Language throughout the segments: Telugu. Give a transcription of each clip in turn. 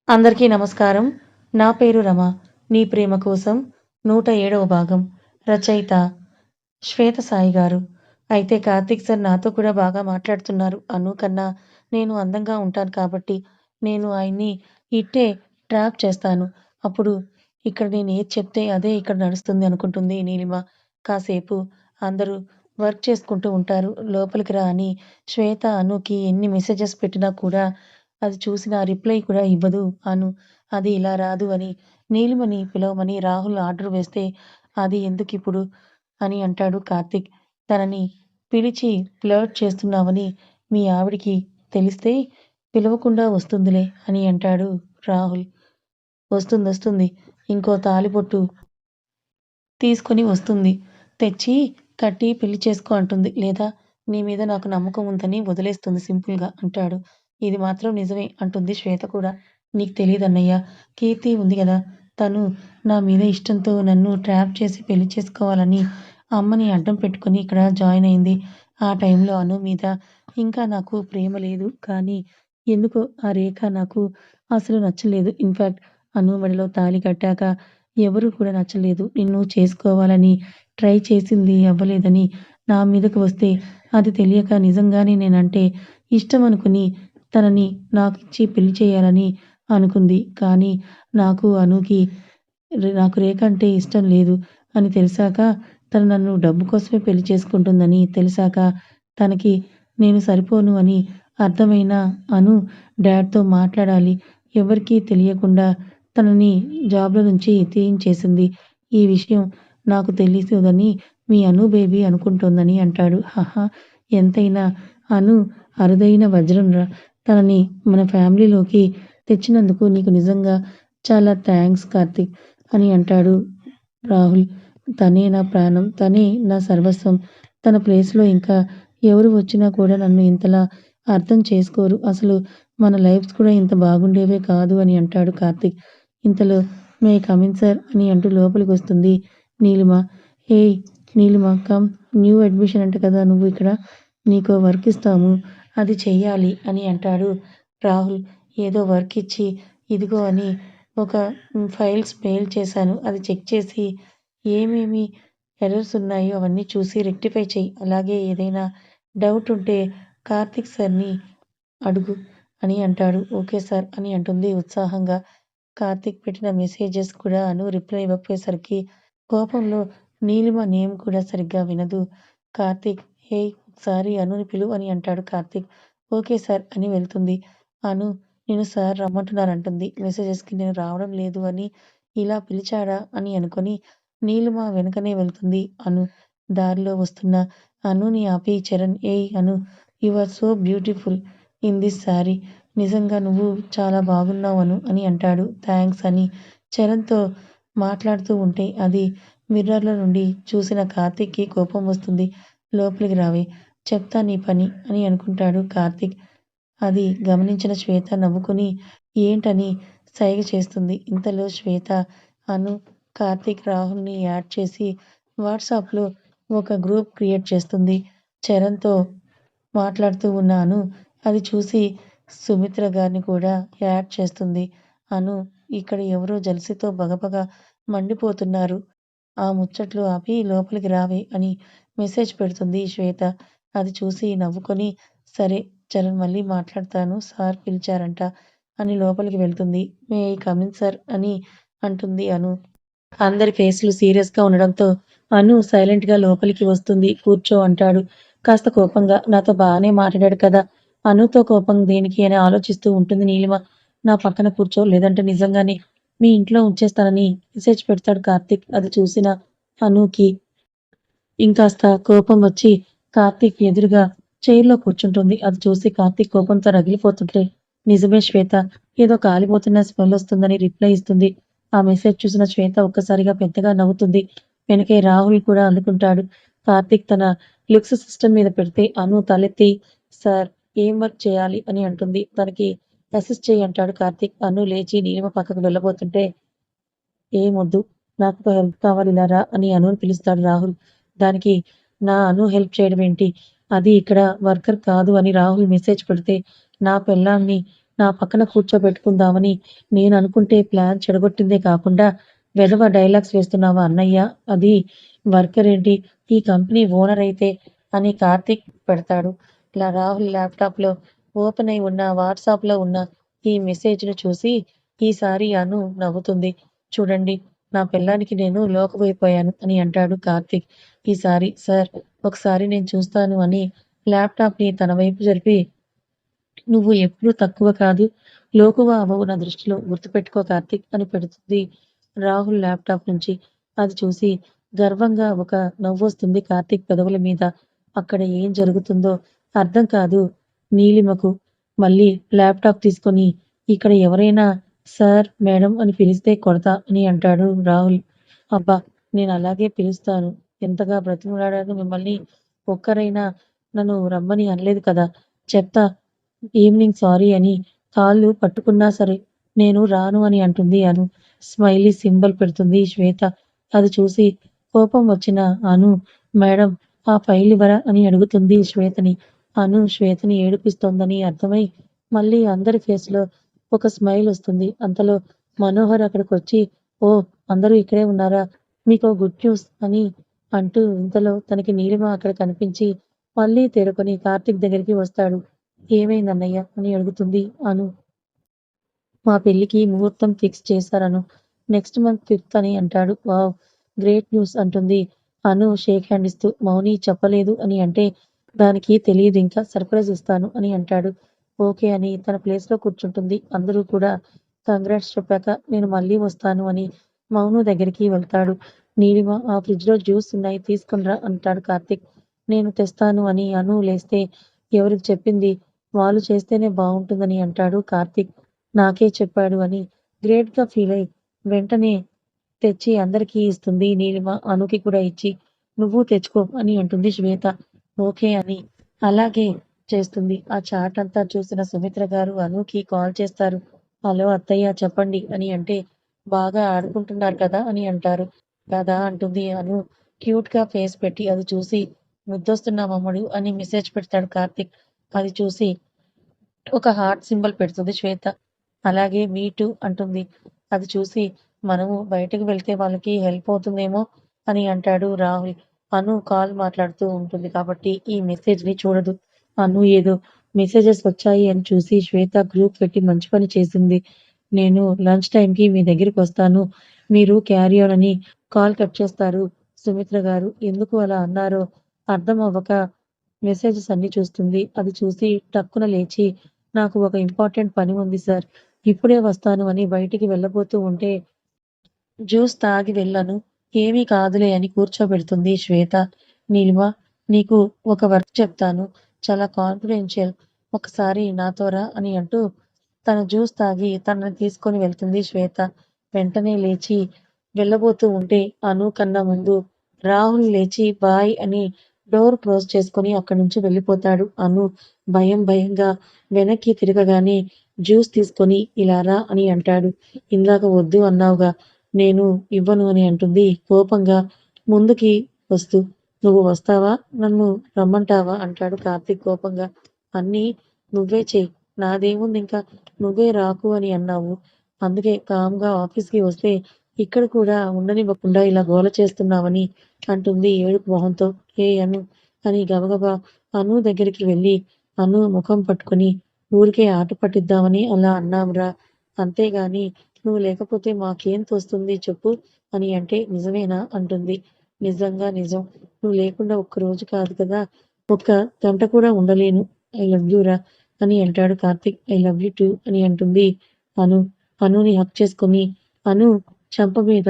అందరికీ నమస్కారం. నా పేరు రమ. నీ ప్రేమ కోసం 107వ భాగం. రచయిత శ్వేత సాయి గారు. అయితే కార్తీక్ సార్ నాతో కూడా బాగా మాట్లాడుతున్నారు. అను కన్నా నేను అందంగా ఉంటాను కాబట్టి నేను ఆయన్ని ఇట్టే ట్రాప్ చేస్తాను. అప్పుడు ఇక్కడ నేను ఏది చెప్తే అదే ఇక్కడ నడుస్తుంది అనుకుంటుంది నీలిమ. కాసేపు అందరూ వర్క్ చేసుకుంటూ ఉంటారు. లోపలికి రా అని శ్వేత అనుకి ఎన్ని మెసేజెస్ పెట్టినా కూడా అది చూసిన రిప్లై కూడా ఇవ్వదు అను. అది ఇలా రాదు అని నీలిమని పిలవమని రాహుల్ ఆర్డర్ వేస్తే అది ఎందుకిప్పుడు అని అంటాడు కార్తీక్. తనని పిలిచి ఫ్లర్ట్ చేస్తున్నావని మీ ఆవిడకి తెలిస్తే పిలవకుండా వస్తుందిలే అని అంటాడు రాహుల్. వస్తుందొస్తుంది. ఇంకో తాళిబొట్టు తీసుకొని వస్తుంది. తెచ్చి కట్టి పెళ్లి చేసుకో అంటుంది. లేదా నీ మీద నాకు నమ్మకం ఉందని వదిలేస్తుంది సింపుల్‌గా అంటాడు. ఇది మాత్రం నిజమే అంటుంది శ్వేత కూడా. నీకు తెలీదన్నయ్య. కీర్తి ఉంది గదా! తను నా మీద ఇష్టంతో నన్ను ట్రాప్ చేసి పెళ్లి చేసుకోవాలని అమ్మని అడ్డం పెట్టుకొని ఇక్కడ జాయిన్ అయింది. ఆ టైంలో అను మీద ఇంకా నాకు ప్రేమ లేదు. కానీ ఎందుకో ఆ రేఖ నాకు అసలు నచ్చలేదు. ఇన్‌ఫాక్ట్ అను మెడలో తాళి కట్టాక ఎవరు కూడా నచ్చలేదు. నిన్ను చేసుకోవాలని ట్రై చేసింది అవ్వలేదని నా మీదకు వస్తే అది తెలియక నిజంగానే నేనంటే ఇష్టం అనుకుని తనని నాకిచ్చి పెళ్లి చేయాలని అనుకుంది. కానీ నాకు అనుకి నాకు రేఖ అంటే ఇష్టం లేదు అని తెలిసాక తను నన్ను డబ్బు కోసమే పెళ్లి చేసుకుంటుందని తెలిసాక తనకి నేను సరిపోను అని అర్థమైన అను డాడ్‌తో మాట్లాడాలి. ఎవరికీ తెలియకుండా తనని జాబ్‌లో నుంచి తీయించేసింది. ఈ విషయం నాకు తెలీదని మీ అను బేబీ అనుకుంటోందని అంటాడు. హహ! ఎంతైనా అను అరుదైన వజ్రంరా! తనని మన ఫ్యామిలీలోకి తెచ్చినందుకు నీకు నిజంగా చాలా థాంక్స్ కార్తీక్ అని అంటాడు రాహుల్. తనే నా ప్రాణం. తనే నా సర్వస్వం. తన ప్లేస్‌లో ఇంకా ఎవరు వచ్చినా కూడా నన్ను ఇంతలా అర్థం చేసుకోరు. అసలు మన లైఫ్స్ కూడా ఇంత బాగుండేవే కాదు అని అంటాడు కార్తీక్. ఇంతలో may I come in sir అని అంటూ లోపలికొస్తుంది నీలిమ. ఏయ్ నీలిమ కమ్. న్యూ అడ్మిషన్ అంట కదా నువ్వు ఇక్కడ. నీకో వర్క్ ఇస్తాము. అది చెయ్యాలి అని అంటాడు రాహుల్. ఏదో వర్క్ ఇచ్చి ఇదిగో అని ఒక ఫైల్స్ మెయిల్ చేశాను. అది చెక్ చేసి ఏమేమి ఎర్రర్స్ ఉన్నాయో అవన్నీ చూసి రెక్టిఫై చెయ్యి. అలాగే ఏదైనా డౌట్ ఉంటే కార్తీక్ సార్‌ని అడుగు అని అంటాడు. ఓకే సార్ అని అంటుంది ఉత్సాహంగా. కార్తీక్ పెట్టిన మెసేజెస్ కూడా అను రిప్లై ఇవ్వకపోయేసరికి కోపంలో నీలిమ నేమ్ కూడా సరిగ్గా వినదు. కార్తీక్ ఏయ్ ఒకసారి అనుని పిలువు అని అంటాడు కార్తీక్. ఓకే సార్ అని వెళ్తుంది. అను నిన్ను సార్ రమ్మంటున్నారంటుంది. మెసేజెస్‌కి నేను రావడం లేదు అని ఇలా పిలిచాడా అని అనుకొని నీలిమ వెనకనే వెళ్తుంది అను. దారిలో వస్తున్న అనుని ఆపి చరణ్ ఏయ్ Anu you are so beautiful in this sari. నిజంగా నువ్వు చాలా బాగున్నావు అను అని అంటాడు. థాంక్స్ అని చరణ్‌తో మాట్లాడుతూ ఉంటే అది మిర్రర్‌లో నుండి చూసిన కార్తీక్‌కి కోపం వస్తుంది. లోపలికి రావే చెప్తా నీ పని అని అనుకుంటాడు కార్తీక్. అది గమనించిన శ్వేత నవ్వుకుని ఏంటని సైగ చేస్తుంది. ఇంతలో శ్వేత అను, కార్తీక్, రాహుల్‌ని యాడ్ చేసి వాట్సాప్‌లో ఒక గ్రూప్ క్రియేట్ చేస్తుంది. చరణ్‌తో మాట్లాడుతూ ఉన్న అను అది చూసి సుమిత్ర గారిని కూడా యాడ్ చేస్తుంది. అను ఇక్కడ ఎవరో జెలసీతో బగబగ మండిపోతున్నారు. ఆ ముచ్చట్లు ఆపి లోపలికి రావే అని మెసేజ్ పెడుతుంది శ్వేత. అది చూసి నవ్వుకొని సరే చరణ్ మళ్ళీ మాట్లాడతాను సార్ పిలిచారంట అని లోపలికి వెళ్తుంది. May I come in sir అని అంటుంది అను. అందరి ఫేస్‌లు సీరియస్‌గా ఉండడంతో అను సైలెంట్‌గా లోపలికి వస్తుంది. కూర్చో అంటాడు కాస్త కోపంగా. నాతో బానే మాట్లాడాడు కదా! అనుతో కోపం దేనికి అని ఆలోచిస్తూ ఉంటుంది నీలిమ. నా పక్కన కూర్చో లేదంటే నిజంగానే మీ ఇంట్లో ఉంచేస్తానని మెసేజ్ పెడతాడు కార్తీక్. అది చూసిన అనుకి ఇంకాస్త కోపం వచ్చి కార్తీక్ ఎదురుగా చైర్‌లో కూర్చుంటుంది. అది చూసి కార్తీక్ కోపంతో రగిలిపోతుంటే నిజమే శ్వేత ఏదో కాలిపోతున్న స్మెల్ వస్తుందని రిప్లై ఇస్తుంది. ఆ మెసేజ్ చూసిన శ్వేత ఒక్కసారిగా పెద్దగా నవ్వుతుంది. వెనకే రాహుల్ కూడా అందుకుంటాడు. కార్తీక్ తన లుక్స్ సిస్టమ్ మీద పెడితే అను తలెత్తి సార్ ఏం వర్క్ చేయాలి అని అంటుంది. తనకి అసిస్ట్ చెయ్యి అంటాడు కార్తీక్. అను లేచి నీలిమ పక్కకు వెళ్ళబోతుంటే ఏమొద్దు నాకొక హెల్ప్ కావాలి ఇలా రా అని అనుని పిలుస్తాడు రాహుల్. దానికి నా అను హెల్ప్ చేయడం ఏంటి? అది ఇక్కడ వర్కర్ కాదు అని రాహుల్ మెసేజ్ పెడితే నా పెళ్ళాన్ని నా పక్కన కూర్చోబెట్టుకుందామని నేననుకుంటే ప్లాన్ చెడగొట్టిందే కాకుండా వెధవ డైలాగ్స్ వేస్తున్నావా అన్నయ్య? అది వర్కరేంటి? ఈ కంపెనీ ఓనరైతే అని కార్తీక్ పెడతాడు. ఇలా రాహుల్ ల్యాప్‌టాప్‌లో ఓపెన్ అయి ఉన్న వాట్సాప్‌లో ఉన్న ఈ మెసేజ్‌ను చూసి ఈసారి అను నవ్వుతుంది. చూడండి నా పెళ్ళానికి నేను లోకువైపోయాను అని అంటాడు కార్తీక్. ఈసారి సార్ ఒకసారి నేను చూస్తాను అని ల్యాప్‌టాప్‌ని తన వైపు జరిపి నువ్వు ఎప్పుడూ తక్కువ కాదు, లోకువ అవ్వవు నా దృష్టిలో గుర్తుపెట్టుకో కార్తీక్ అని పెడుతుంది రాహుల్ ల్యాప్‌టాప్ నుంచి. అది చూసి గర్వంగా ఒక నవ్వొస్తుంది కార్తీక్ పెదవుల మీద. అక్కడ ఏం జరుగుతుందో అర్థం కాదు నీలిమకు. మళ్ళీ ల్యాప్‌టాప్ తీసుకొని ఇక్కడ ఎవరైనా సార్, మేడం అని పిలిస్తే కొడతా అని అంటాడు రాహుల్. అబ్బా! నేను అలాగే పిలుస్తాను. ఎంతగా బ్రతిమిలాడాను మిమ్మల్ని. ఒక్కరైనా నన్ను రమ్మని అనలేదు కదా! చెప్తా ఈవినింగ్ సారీ అని కాళ్ళు పట్టుకున్నా సరే నేను రాను అని అంటుంది అను. స్మైలీ సింబల్ పెడుతుంది శ్వేత. అది చూసి కోపం వచ్చిన అను మేడం ఆ ఫైల్ ఇవ్వరా అని అడుగుతుంది శ్వేతని. అను శ్వేతని ఏడిపిస్తోందని అర్థమై మళ్ళీ అందరి ఫేస్‌లో ఒక స్మైల్ వస్తుంది. అంతలో మనోహర్ అక్కడికొచ్చి ఓ అందరూ ఇక్కడే ఉన్నారా? మీకో గుడ్ న్యూస్ అని అంటూ ఇంతలో తనకి నీలిమ అక్కడ కనిపించి మళ్ళీ తేరుకొని కార్తీక్ దగ్గరికి వస్తాడు. ఏమైందన్నయ్య? అని అడుగుతుంది అను. మా పెళ్ళికి ముహూర్తం ఫిక్స్ చేశారను. నెక్స్ట్ మంత్ 5థ్ అని అంటాడు. వావ్! గ్రేట్ న్యూస్ అంటుంది అను షేక్ హ్యాండ్ ఇస్తూ. మౌని చెప్పలేదు అని అంటే దానికి తెలీదింకా సర్ప్రైజ్ ఇస్తాను అని అంటాడు. ఓకే అని తన ప్లేస్‌లో కూర్చుంటుంది. అందరూ కూడా కంగ్రాట్స్ చెప్పాక నేను మళ్ళీ వస్తాను అని మౌను దగ్గరికి వెళ్తాడు. నీలిమ ఆ ఫ్రిడ్జ్‌లో జ్యూస్ ఉన్నాయి తీసుకొనిరా అంటాడు కార్తీక్. నేను తెస్తాను అని అను లేస్తే ఎవరికి చెప్పింది? వాళ్ళు చేస్తేనే బావుంటుందని అంటాడు కార్తీక్. నాకే చెప్పాడు అని గ్రేట్‌గా ఫీలై వెంటనే తెచ్చి అందరికీ ఇస్తుంది నీలిమ. అనుకి కూడా ఇచ్చి నువ్వు తెచ్చుకో అని అంటుంది శ్వేత. ఓకే అని అలాగే చేస్తుంది. ఆ చాట్ అంతా చూసిన సుమిత్ర గారు అనుకి కాల్ చేస్తారు. హలో అత్తయ్య చెప్పండి అని అంటే బాగా ఆడుకుంటున్నారు కదా అని అంటారు. కదా అంటుంది అను క్యూట్‌గా ఫేస్ పెట్టి. అది చూసి ముద్దొస్తున్నామమ్ముడు అని మెసేజ్ పెడతాడు కార్తీక్. అది చూసి ఒక హార్ట్ సింబల్ పెడుతుంది శ్వేత. అలాగే మీ టూ అంటుంది. అది చూసి మనము బయటకు వెళ్తే వాళ్ళకి హెల్ప్ అవుతుందేమో అని అంటాడు రాహుల్. అను కాల్ మాట్లాడుతూ ఉంటుంది కాబట్టి ఈ మెసేజ్‌ని చూడదు. అను ఏదో మెసేజెస్ వచ్చాయి అని చూసి శ్వేత గ్రూప్ పెట్టి మంచి పని చేసింది. నేను లంచ్ టైమ్‌కి మీ దగ్గరికొస్తాను. మీరు క్యారీ ఆన్ అని కాల్ కట్ చేస్తారు సుమిత్ర గారు. ఎందుకు అలా అన్నారో అర్థం అవ్వక మెసేజెస్ అన్నీ చూస్తుంది. అది చూసి టక్కున లేచి నాకు ఒక ఇంపార్టెంట్ పని ఉంది సార్. ఇప్పుడే వస్తాను అని బయటికి వెళ్ళబోతూ ఉంటే జ్యూస్ తాగి వెళ్ళను. ఏమీ కాదులే అని కూర్చోబెడుతుంది శ్వేత. నీలిమ నీకు ఒక వర్క్ చెప్తాను. చాలా కాన్ఫిడెన్షియల్. ఒకసారి నాతో రా అని అంటూ తను జ్యూస్ తాగి తనని తీసుకొని వెళ్తుంది శ్వేత. వెంటనే లేచి వెళ్ళబోతూ ఉంటే అను కన్నా ముందు రాహుల్ లేచి బాయ్ అని డోర్ క్లోజ్ చేసుకొని అక్కడి నుంచి వెళ్ళిపోతాడు. అను భయంగా వెనక్కి తిరగగానే జ్యూస్ తీసుకొని ఇలా రా అని అంటాడు. ఇందాక వద్దు అన్నావుగా నేను ఇవ్వను అని అంటుంది కోపంగా ముందుకి వస్తూ. నువ్వు వస్తావా? నన్ను రమ్మంటావా? అంటాడు కార్తీక్ కోపంగా. అన్నీ నువ్వే చెయ్యి. నాదేముందింకా నువ్వే రాకు అని అన్నావు. అందుకే కామ్‌గా ఆఫీస్‌కి వస్తే ఇక్కడ కూడా ఉండనివ్వకుండా ఇలా గోల చేస్తున్నావని అంటుంది ఏడుపు మొహంతో. ఏయ్ అను అని గబగబా అను దగ్గరికి వెళ్ళి అను ముఖం పట్టుకొని ఊరికే ఆట పట్టిద్దామని అలా అన్నాంరా. అంతేగాని నువ్వు లేకపోతే మాకేం తోస్తుంది చెప్పు అని అంటే నిజమేనా అంటుంది. నిజంగా నిజం. నువ్వు లేకుండా ఒక్కరోజు కాదు కదా! ఒక్క గంట కూడా ఉండలేను. ఐ లవ్ యూ రా అని అంటాడు Karthik. I love you two అని అంటుంది అను. అనుని హగ్ చేసుకొని అను చెంప మీద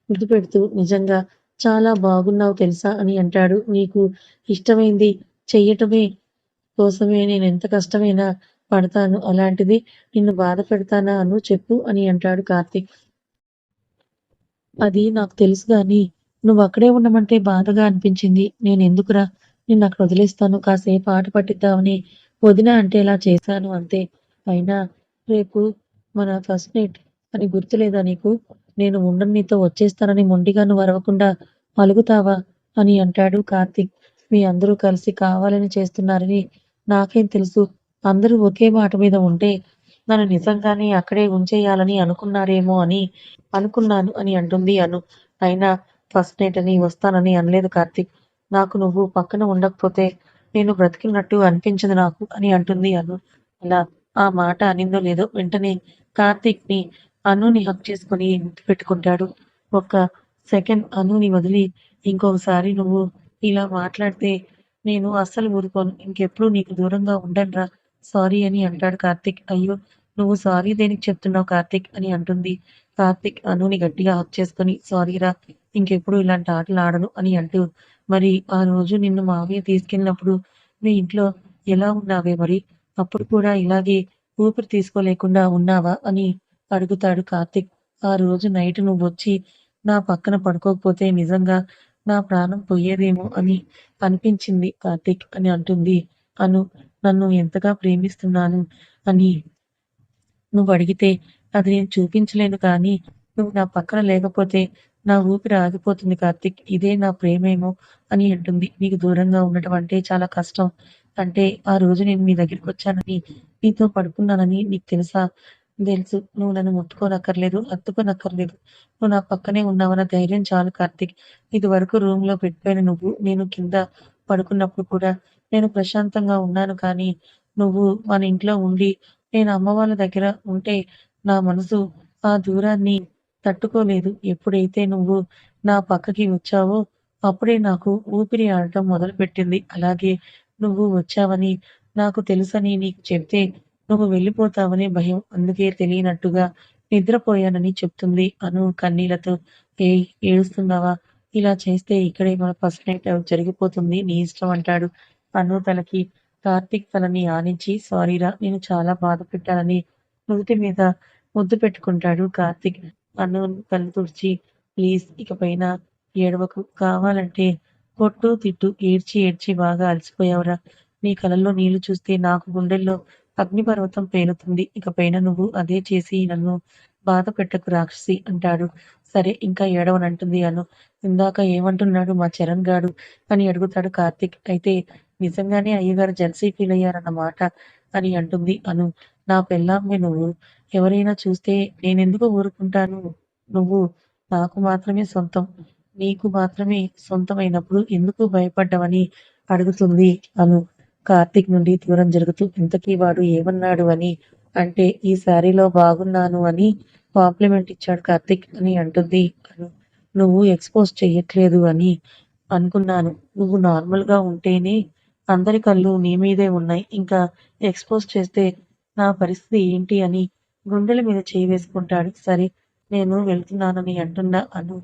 ముద్దు పెడుతూ నిజంగా చాలా బాగున్నావు తెలుసా అని అంటాడు. నీకు ఇష్టమైంది చెయ్యటమే కోసమే నేనెంత కష్టమైనా పడతాను. అలాంటిది నిన్ను బాధ పెడతానా అను చెప్పు అని అంటాడు కార్తీక్. అది నాకు తెలుసు గానీ, నువ్వక్కడే ఉండమంటే బాధగా అనిపించింది. నేనెందుకురా నిన్నక్కడ వదిలేస్తాను. కాసేపు ఆట పట్టిద్దామని వదిన అంటే ఇలా చేశాను అంతే. అయినా రేపు మన ఫస్ట్ నైట్ అని గుర్తులేదా నీకు? నేను ఉండను నీతో వచ్చేస్తానని మొండిగా నువ్వు అరవకుండా అలుగుతావా? అని అంటాడు కార్తీక్. మీ అందరూ కలిసి కావాలని చేస్తున్నారని నాకేం తెలుసు? అందరూ ఒకే మాట మీద ఉంటే నన్ను నిజంగానే అక్కడే ఉంచేయాలని అనుకున్నాను అని అంటుంది అను. అయినా ఫస్ట్ నైట్ అని వస్తానని అనలేదు కార్తీక్. నాకు నువ్వు పక్కన ఉండకపోతే నేను బ్రతికినట్టు అనిపించదు నాకు అని అంటుంది అను. అలా ఆ మాట అనిందో లేదో వెంటనే కార్తీక్‌ని అనుని హగ్ చేసుకొని ముద్దు పెట్టుకుంటాడు. ఒక్క సెకండ్ అనుని వదిలి ఇంకొకసారి నువ్వు ఇలా మాట్లాడితే నేను అస్సలు ఊరుకోను. ఇంకెప్పుడు నీకు దూరంగా ఉండనురా! సారీ అని అంటాడు కార్తీక్. అయ్యో! నువ్వు సారీ దేనికి చెప్తున్నావు కార్తీక్ అని అంటుంది. కార్తీక్ అనుని గట్టిగా హగ్ చేసుకొని సారీరా! ఇంకెప్పుడు ఇలాంటి ఆటలు ఆడను అని అంటూ, మరి ఆ రోజు నిన్ను మావయ్య తీసుకెళ్ళినప్పుడు మీ ఇంట్లో ఎలా ఉన్నావే మరి? అప్పుడు కూడా ఇలాగే ఊపిరి తీసుకోలేకుండా ఉన్నావా? అని అడుగుతాడు కార్తీక్. ఆ రోజు నైట్ నువ్వొచ్చి నా పక్కన పడుకోకపోతే నిజంగా నా ప్రాణం పోయేదేమో అని అనిపించింది కార్తీక్ అని అంటుంది అను. నన్ను ఎంతగా ప్రేమిస్తున్నాను అని నువ్వడిగితే అది నేను చూపించలేను కానీ, నువ్వు నా పక్కన లేకపోతే నా ఊపిరి ఆగిపోతుంది కార్తీక్. ఇదే నా ప్రేమేమో అని అంటుంది. నీకు దూరంగా ఉండటం అంటే చాలా కష్టం. అంటే ఆ రోజు నేను మీ దగ్గరికొచ్చానని, నీతో పడుకున్నానని నీకు తెలుసా? తెలుసు. నువ్వు నన్ను ముట్టుకోనక్కర్లేదు, హత్తుకోనక్కర్లేదు. నువ్వు నా పక్కనే ఉన్నావన్న ధైర్యం చాలు కార్తీక్. ఇదివరకు రూమ్‌లో బెడ్ పైన నువ్వు, నేను కింద పడుకున్నప్పుడు కూడా నేను ప్రశాంతంగా ఉన్నాను కానీ, నువ్వు మన ఇంట్లో ఉండి నేను అమ్మ వాళ్ళ దగ్గర ఉంటే నా మనసు ఆ దూరాన్ని తట్టుకోలేదు. ఎప్పుడైతే నువ్వు నా పక్కకి వచ్చావో అప్పుడే నాకు ఊపిరి ఆడటం మొదలుపెట్టింది. అలాగే నువ్వు వచ్చావని నాకు తెలుసని నీకు చెప్తే నువ్వు వెళ్ళిపోతావనే భయం. అందుకే తెలియనట్టుగా నిద్రపోయానని చెప్తుంది అను కన్నీళ్లతో. ఏయ్! ఏడుస్తున్నావా? ఇలా చేస్తే ఇక్కడే మన ఫస్ట్ నైట్ జరిగిపోతుంది. నీ ఇష్టం అంటాడు. అను తలకి కార్తీక్ తనని ఆనించి సారీరా! నేను చాలా బాధ పెట్టానని నుదుటి మీద ముద్దు పెట్టుకుంటాడు కార్తీక్. అను కళ్ళు తుడిచి ప్లీజ్ ఇకపైన ఏడవకు. కావాలంటే కొట్టు, తిట్టు. ఏడ్చి ఏడ్చి బాగా అలసిపోయావురా! నీ కళ్ళల్లో నీళ్లు చూస్తే నాకు గుండెల్లో అగ్నిపర్వతం పేలుతుంది. ఇకపైన నువ్వు అదే చేసి నన్ను బాధ పెట్టకు రాక్షసి అంటాడు. సరే ఇంకా ఏడవనంటుంది అను. ఇందాక ఏమంటున్నాడు మా చరణ్ గాడు అని అడుగుతాడు కార్తీక్. అయితే నిజంగానే అయ్యగారు జెలసీ ఫీలయ్యారన్నమాట అని అంటుంది అను. నా పెళ్ళాంవి నువ్వు. ఎవరైనా చూస్తే నేనెందుకు ఊరుకుంటాను? నువ్వు నాకు మాత్రమే సొంతం. నీకు మాత్రమే సొంతమైనప్పుడు ఎందుకు భయపడ్డవని అడుగుతుంది అను. కార్తీక్ నుండి దూరం జరుగుతూ ఇంతకీ వాడు ఏమన్నాడు అని అంటే ఈ శారీలో బాగున్నాను అని కాంప్లిమెంట్ ఇచ్చాడు కార్తీక్ అని అంటుంది అను. నువ్వు ఎక్స్‌పోజ్ చెయ్యట్లేదు అని అనుకున్నాను. నువ్వు నార్మల్‌గా ఉంటేనే అందరి కళ్ళు నీ మీదే ఉన్నాయి. ఇంకా ఎక్స్‌పోజ్ చేస్తే నా పరిస్థితి ఏంటి అని గుండెల మీద చెయ్యి వేసుకుంటాడు. సరే నేను వెళ్తున్నానని అంటున్న అను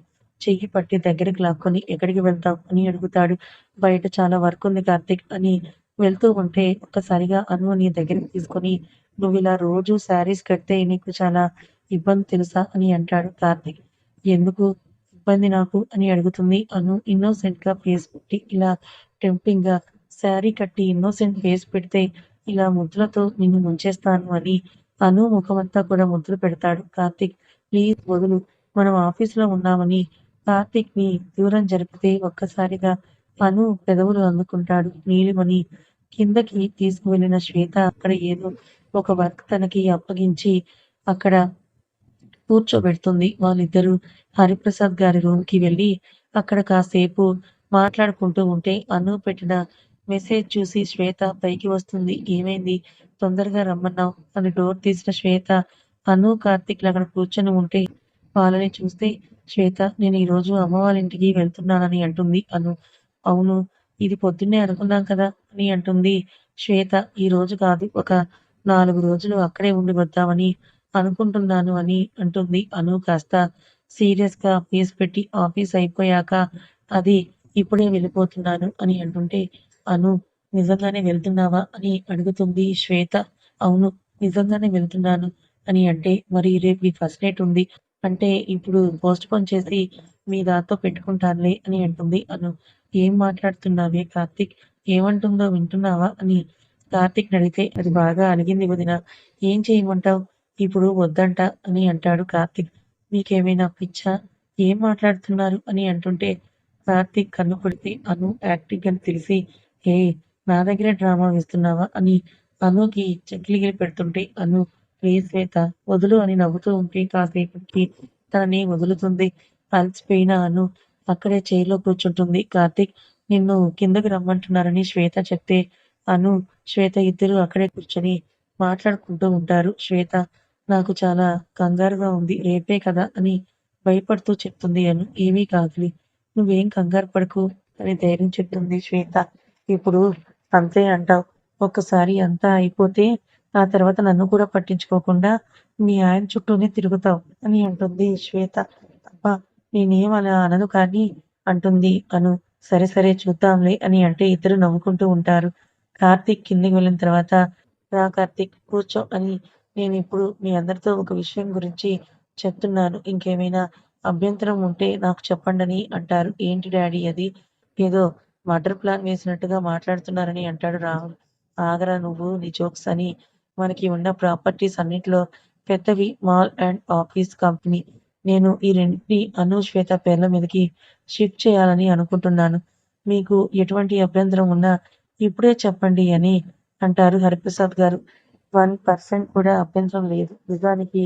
చెయ్యి పట్టి దగ్గరికి లాక్కొని ఎక్కడికి వెళ్తావు అని అడుగుతాడు. బయట చాలా వర్క్ ఉంది కార్తీక్ అని వెళ్తూ ఉంటే ఒక్కసారిగా అను నీ దగ్గరికి తీసుకొని నువ్విలా రోజు శారీస్ కడితే నీకు చాలా ఇబ్బంది తెలుసా అని అంటాడు కార్తీక్. ఎందుకు ఇబ్బంది నాకు అని అడుగుతుంది అను ఇన్నోసెంట్‌గా ఫేస్ పెట్టి. ఇలా టెంప్టింగ్‌గా శారీ కట్టి ఇన్నోసెంట్ ఫేస్ పెడితే ఇలా ముద్దులతో నిన్ను ముంచేస్తాను అని అను ముఖమంతా కూడా ముద్దులు పెడతాడు కార్తీక్. ప్లీజ్ వదులు. మనం ఆఫీస్‌లో ఉన్నామని కార్తీక్‌ని దూరం జరిపితే ఒక్కసారిగా అను పెదవులు అందుకుంటాడు నీలిమని. కిందకి తీసుకువెళ్ళిన శ్వేత అక్కడ ఏదో ఒక వర్క్ తనకి అప్పగించి అక్కడ కూర్చోబెడుతుంది. వాళ్ళిద్దరూ హరిప్రసాద్ గారి రూమ్‌కి వెళ్ళి అక్కడ కాసేపు మాట్లాడుకుంటూ ఉంటే అను పెట్టిన మెసేజ్ చూసి శ్వేత పైకి వస్తుంది. ఏమైంది? తొందరగా రమ్మన్నావు అని డోర్ తీసిన శ్వేత అను, కార్తీక్‌లు అక్కడ కూర్చొని ఉంటే వాళ్ళని చూస్తే శ్వేత నేను ఈరోజు అమ్మ వాళ్ళ ఇంటికి వెళ్తున్నానని అంటుంది అను. అవును. ఇది పొద్దున్నే అనుకున్నాం కదా! అని అంటుంది శ్వేత. ఈరోజు కాదు ఒక 4 రోజులు అక్కడే ఉండి వద్దామని అనుకుంటున్నాను అని అంటుంది అను కాస్త సీరియస్‌గా ఫేస్ పెట్టి. ఆఫీస్ అయిపోయాక అది ఇప్పుడే వెళ్ళిపోతున్నాను అని అంటుంటే అను నిజంగానే వెళ్తున్నావా అని అడుగుతుంది శ్వేత. అవును. నిజంగానే వెళ్తున్నాను అని అంటే మరి రేపు మీ ఫస్ట్ నైట్ ఉంది. అంటే ఇప్పుడు పోస్ట్‌పోన్ చేసి మీ దాంతో పెట్టుకుంటానులే అని అంటుంది అను. ఏం మాట్లాడుతున్నావే కార్తీక్? ఏమంటుందో వింటున్నావా అని కార్తీక్‌నడిగితే అది బాగా అలిగింది వదిన. ఏం చేయమంటావు? ఇప్పుడు వద్దంట అని అంటాడు కార్తీక్. మీకేమైనా పిచ్చా? ఏం మాట్లాడుతున్నారు అని అంటుంటే కార్తీక్ కన్ను కొడితే అను యాక్టింగ్ అని తెలిసి ఏయ్! నా దగ్గరే డ్రామా వేస్తున్నావా అని అనుకి చెక్కిలిగిలి పెడుతుంటే అను ప్లీజ్ శ్వేత వదులు అని నవ్వుతూ ఉంటే కాసేపటికి తనని వదులుతుంది. అలసిపోయిన అను అక్కడే చైర్లో కూర్చుంటుంది. కార్తీక్ నిన్ను కిందకి రమ్మంటున్నారని శ్వేత చెప్తే అను, శ్వేత ఇద్దరు అక్కడే కూర్చొని మాట్లాడుకుంటూ ఉంటారు. శ్వేత నాకు చాలా కంగారుగా ఉంది. రేపే కదా అని భయపడుతూ చెప్తుంది అను. ఏమీ కాదులే, నువ్వేం కంగారు పడకు అని ధైర్యం చెప్తుంది శ్వేత. ఇప్పుడు అంతే అంటావు. ఒక్కసారి అంతా అయిపోతే ఆ తర్వాత నన్ను కూడా పట్టించుకోకుండా మీ ఆయన చుట్టూనే తిరుగుతావు అని అంటుంది శ్వేత. అబ్బా నేనేం అలా అనను కానీ అంటుంది అను. సరే సరే చూద్దాంలే అని అంటే ఇద్దరు నవ్వుకుంటూ ఉంటారు. కార్తీక్ కిందికి వెళ్ళిన తర్వాత రా కార్తీక్ కూర్చో అని నేను ఇప్పుడు మీ అందరితో ఒక విషయం గురించి చెప్తున్నాను. ఇంకేమైనా అభ్యంతరం ఉంటే నాకు చెప్పండని అంటారు. ఏంటి డాడీ అది? ఏదో మర్డర్ ప్లాన్ వేసినట్టుగా మాట్లాడుతున్నారని అంటాడు రాహుల్. ఆగరా నువ్వు నీ జోక్స్ అని. మనకి ఉన్న ప్రాపర్టీస్ అన్నిట్లో పెద్దవి మాల్ అండ్ ఆఫీస్ కంపెనీ. నేను ఈ రెండింటిని అను, శ్వేత పేర్ల మీదకి షిఫ్ట్ చేయాలని అనుకుంటున్నాను. మీకు ఎటువంటి అభ్యంతరం ఉన్నా ఇప్పుడే చెప్పండి అని అంటారు హరిప్రసాద్ గారు. 1% కూడా అభ్యంతరం లేదు. నిజానికి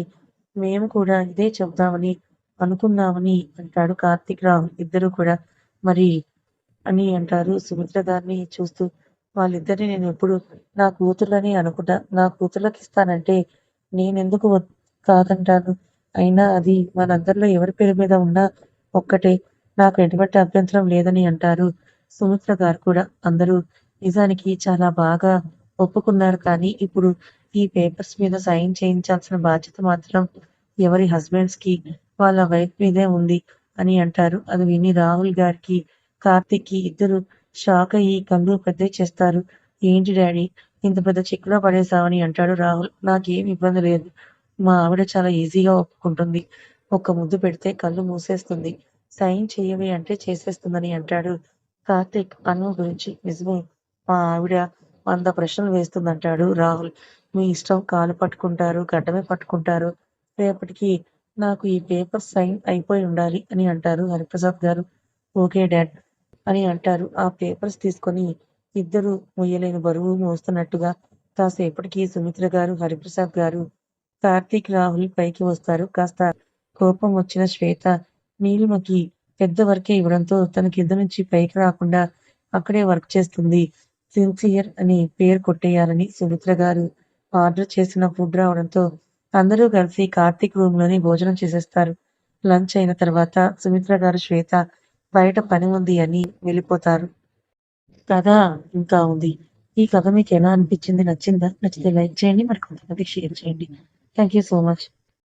మేము కూడా ఇదే చెప్దామని అనుకున్నామని అంటాడు కార్తీక్, రాహుల్ ఇద్దరు కూడా. మరి అని అంటారు సుమిత్ర గారిని చూస్తూ. వాళ్ళిద్దరిని నేను ఎప్పుడు నా కూతుర్లని అనుకుంటా. నా కూతుర్లకి ఇస్తానంటే నేనెందుకు కాదంటాను. అయినా అది మనందరిలో ఎవరి పేరు మీద ఉన్నా ఒక్కటే. నాకు ఎటువంటి అభ్యంతరం లేదని అంటారు సుమిత్ర గారు కూడా. అందరూ నిజానికి చాలా బాగా ఒప్పుకున్నారు. కానీ ఇప్పుడు ఈ పేపర్స్ మీద సైన్ చేయించాల్సిన బాధ్యత మాత్రం ఎవరి హస్బెండ్స్ కి వాళ్ళ వైఫ్ మీదే ఉంది అని అంటారు. అది విని రాహుల్ గారికి, కార్తీక్‌కి ఇద్దరు షాక్ అయ్యి కళ్ళు పెద్దవి చేస్తారు. ఏంటి డాడీ ఇంత పెద్ద చిక్కులో పడేశావని అంటాడు రాహుల్. నాకేం ఇబ్బంది లేదు. మా ఆవిడ చాలా ఈజీగా ఒప్పుకుంటుంది. ఒక్క ముద్దు పెడితే కళ్ళు మూసేస్తుంది. సైన్ చెయ్యవే అంటే చేసేస్తుందని అంటాడు కార్తీక్ అను గురించి. నిజమే, మా ఆవిడ 100 ప్రశ్నలు వేస్తుందంటాడు రాహుల్. మీ ఇష్టం, కాలు పట్టుకుంటారు, గడ్డమే పట్టుకుంటారు. రేపటికి నాకు ఈ పేపర్ సైన్ అయిపోయి ఉండాలి అని అంటారు హరిప్రసాద్ గారు. ఓకే డాడ్ అని అంటారు. ఆ పేపర్స్ తీసుకొని ఇద్దరు మొయ్యలేని బరువు మోస్తున్నట్టుగా. కాసేపటికి సుమిత్ర గారు, హరిప్రసాద్ గారు, కార్తీక్, రాహుల్ పైకి వస్తారు. కాస్త కోపం వచ్చిన శ్వేత నీలిమకి పెద్ద వర్కే ఇవ్వడంతో తన కింద నుంచి పైకి రాకుండా అక్కడే వర్క్ చేస్తుంది. సిన్సియర్ అని పేరు కొట్టేయాలని సుమిత్ర గారు ఆర్డర్ చేసిన ఫుడ్ రావడంతో అందరూ కలిసి కార్తీక్ రూమ్ లోనే భోజనం చేసేస్తారు. లంచ్ అయిన తర్వాత సుమిత్ర గారు, శ్వేత బయట పని ఉంది అని వెళ్ళిపోతారు. కథ ఇంకా ఉంది. ఈ కథ మీకు ఎలా అనిపించింది? నచ్చిందా? నచ్చితే లైక్ చేయండి. మరి కొంతమందికి షేర్ చేయండి. Thank you so much.